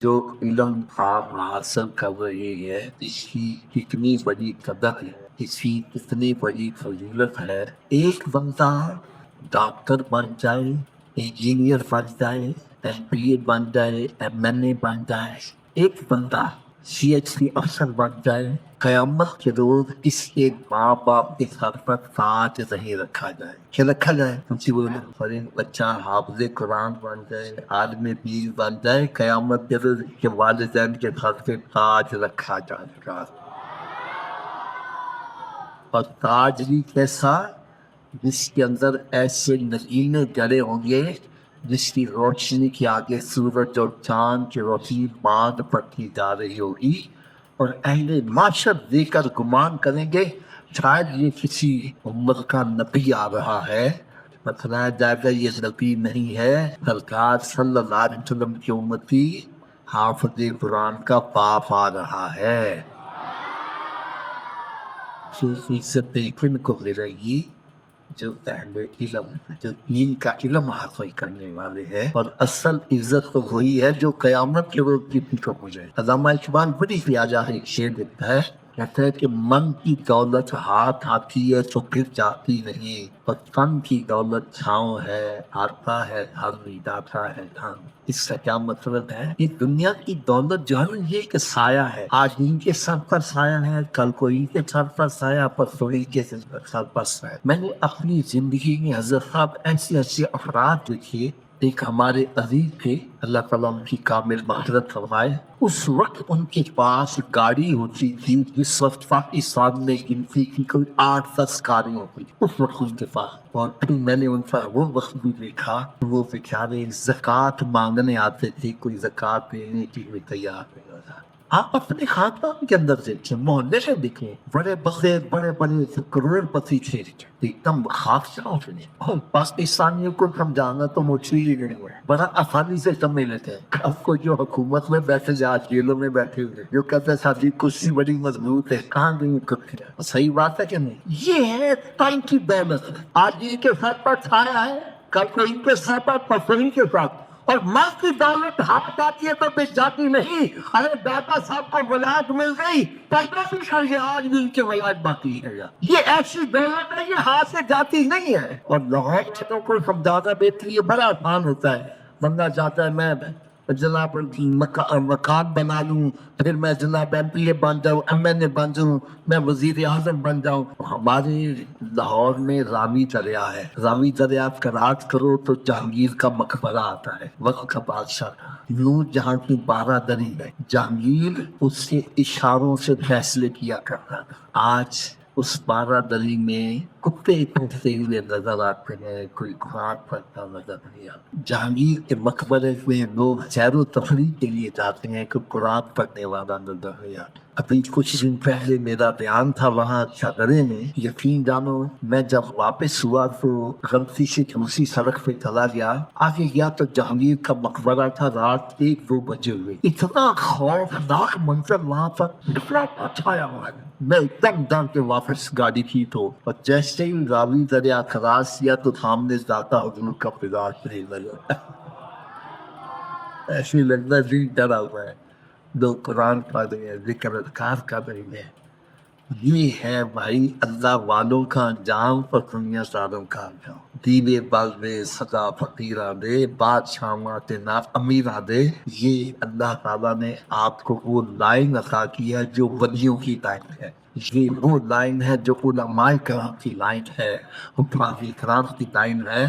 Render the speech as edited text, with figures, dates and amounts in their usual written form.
جو علم آپ حاصل کر رہے ہیں اس کی کتنی بڑی قدر ہے، اس کی کتنی بڑی فضیلت ہے۔ ایک بندہ ڈاکٹر بن جائے، انجینئر بن جائے، ایم بی اے بن جائے، ایم این اے بن جائے، ایک بندہ سی ایچ سی افسر بن جائے، قیامت کے روز اس کے ماں باپ کے سر پر تاج نہیں رکھا جائے۔ کیا رکھا جائے؟ کسی بولے فرین بچہ حافظ قرآن بن جائے، عالم دین بن جائے، قیامت کے روز اس کے والدین کے سر پہ تاج رکھا جائے گا۔ اور تاج بھی کیسا؟ جس کے اندر ایسے نگینے جڑے ہوں گے جس کی روشنی کے آگے سورج اور چاند کی روشنی ماند پڑتی جا رہی ہوگی، اور اہل معاشر دیکھ کر گمان کریں گے شاید یہ کسی امت کا نبی آ رہا ہے۔ بتلایا جائے گا یہ نبی نہیں ہے، سرکار صلی اللہ علیہ وسلم کی امتی حافظ قرآن کا باپ آ رہا ہے۔ عزت کن کو ملے گی؟ جو اہل علم، جو دین کا علم حاصل کرنے والے ہیں، اور اصل عزت تو وہی ہے جو قیامت کے روز کی فکر ہو جائے۔ علامہ اقبال بڑی پیارا ایک شعر لکھتا ہے، کہتا ہے کہ من کی دولت ہاتھ آتی ہے تو پھر جاتی نہیں، اور تن کی دولت چھاؤں ہے، آتا ہے ہر جاتا ہے دھن۔ اس کا کیا مطلب ہے؟ یہ دنیا کی دولت جو ہے نا، یہ ایک سایہ ہے۔ آج ان کے سر پر سایہ ہے، کل کو ان کے سر پر سایہ، پرسوں ان کے سر پر سایہ۔ میں نے اپنی زندگی میں حضرت صاحب ایسے افراد دیکھے۔ ایک ہمارے عزیز تھے، اللہ تعالیٰ ان کی کامل مغفرت فرمائے۔ اس وقت ان کے پاس گاڑی ہوتی تھی جس وقت پاکستان میں گنتی کی کوئی 8-10 گاڑی ہوتی تھی اس وقت ان کے پاس۔ اور پھر میں نے ان پر وہ وقت بھی دیکھا، وہ بیچارے زکوٰۃ مانگنے آتے تھے، کوئی زکوٰۃ دینے کے لیے تیار نہیں ہوتا۔ آپ اپنے خاندان کے اندر دیکھیں، محلے سے دیکھیں، بڑے بڑے کروڑ پتی تھے، ایک دم خاص اور پاکستانیوں کو سمجھانا تو مشکل ہی نہیں ہوا ہے، بڑا آسانی سے سمجھ لیتے ہیں۔ اب کو جو حکومت میں بیٹھے جا جیلوں میں بیٹھے ہوئے جو کہتے ہیں ساتھی کرسی بڑی مضبوط ہے، کہاں گئی کرسی؟ صحیح بات ہے کہ نہیں؟ یہ ہے ٹائم کی بیلنس۔ آج ان کے ساتھ پر چھایا ہے، کل کو ان کے ساتھ پر پسند کے ساتھ، اور ماں کی دولت ہاتھ آتی ہے تو بے جاتی نہیں۔ ارے دادا صاحب کو ولایت مل گئی، پہلے بھی شاید آج بھی ان کی ولایت باقی ہے۔ یہ ایسی دولت ہے، یہ ہاتھ سے جاتی نہیں ہے۔ اور لوگوں چیزوں کو سمجھانا بیٹری یہ بڑا آسان ہوتا ہے۔ بندہ چاہتا ہے میں جناب مکان بنا لوں، پھر میں جناب ایم پی اے بن جاؤں، ایم این اے بن جاؤں، میں وزیر اعظم بن جاؤں۔ ہمارے لاہور میں راوی دریا ہے، راوی دریا کراٹ کرو تو جہانگیر کا مقبرہ آتا ہے، وقت کا بادشاہ تھا۔ نور جہاں کی 12 دری ہے، جہانگیر اس کے اشاروں سے فیصلے کیا کرتا تھا۔ آج اس 12 دری میں کتے پھینکتے ہوئے نظر آتے ہیں، کوئی قرآن پڑھتا نظر نہیں آتا۔ جہانگیر کے مقبرے میں لوگ سیر و تفریح کے لیے جاتے ہیں، کوئی قرآن پڑھنے والا نظر نہیں آتا۔ ابھی کچھ دن پہلے میرا بیان تھا وہاں چادرے میں، یقین جانو میں جب واپس ہوا تو غلطی سے دوسری سڑک پہ چلا گیا، آگے گیا تو جہانگیر کا مقبرہ تھا، رات 1-2 بجے ہوئے۔ اتنا خوفناک منظر وہاں پر، اتنا چھایا ہوا ہے۔ میں ایک دم ڈر کے واپس گاڑی کی تو، اور جیسے ہی راوی دریا کراس کیا تو سامنے ذاتا حضور کا پلاس نہیں لگا۔ ایسی لگتا دل ڈرا ہوا ہے، لوگ قرآن پڑھ رہے ہیں، ذکر اذکار کر رہے ہیں۔ یہ ہے بھائی اللہ والوں کا انجام اور دنیا داروں کا انجام۔ دیوے بال دے، سدا فقیرہ دے، بادشاہ کے نام امیرہ دے۔ یہ اللہ تعالیٰ نے آپ کو وہ لائن عطا کی ہے جو ولیوں کی لائن ہے، یہ وہ لائن ہے جو علماء کرام کی لائن ہے، حکماء کرام کی لائن ہے۔